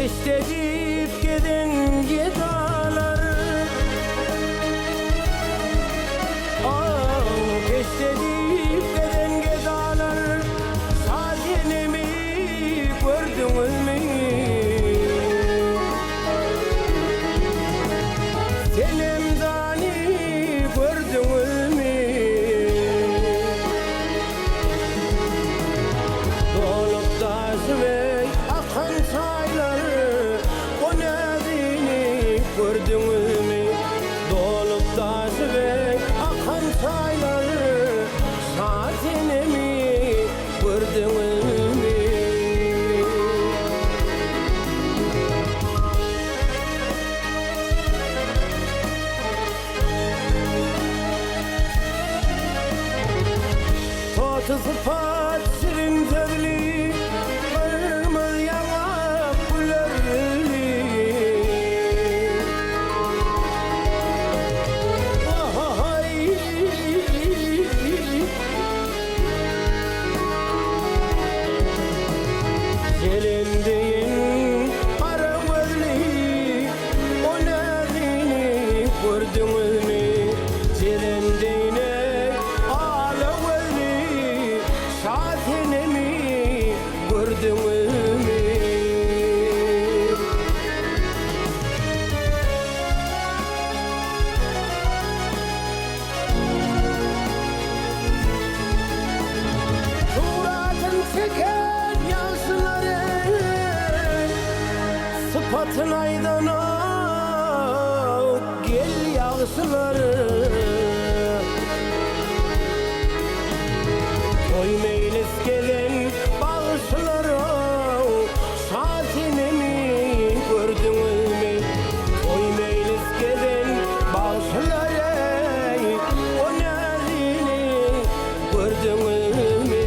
Geçtedip giden gedalar, geçtedip giden gedalar, sazenemi gördünüz mü? Senemdani gördünüz mü? Dolup taşıvey akan çayları, o nezini gördünüz mü? Dolup taşıvey akan çayları, sazenemi gördünüz mü? Tatı sıfat şirin sözlü, kırmızı yanak güllerli. Vay! Selindiğin kara gözlü, o nezini gördünüz mü? Selindiğine ağla gözlü, sazenemi gördünüz mü? Suratın çeken yansıları, sıfatın aydana gel yansıları. Oy meylis gelen bağışları, sazenemi gördünüz mü? Oy meylis gelen bağışları, o nezini gördünüz mü?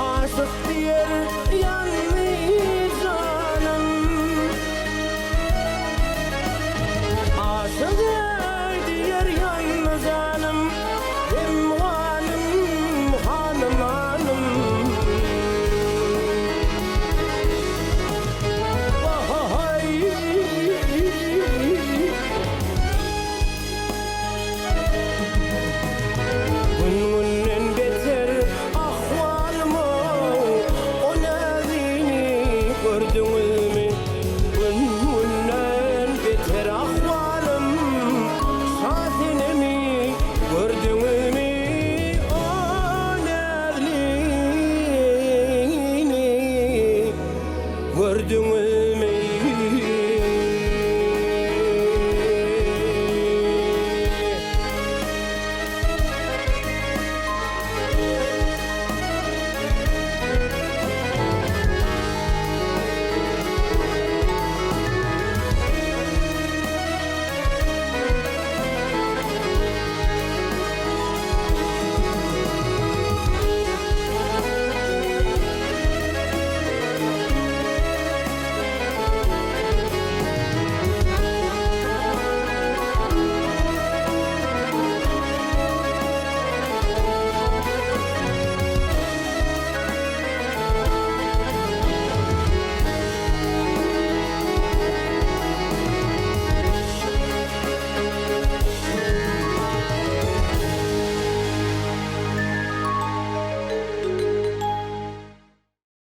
Aşık diyer yanlış canım, aşık diyer yanlış canım, hem hanım hanım hanım. Vay! Gününden beter ahvalımı, o nezini gördünüz mü? Gününden beter ahvalım, sazenemi gördünüz mü? O nezini gördünüz mü?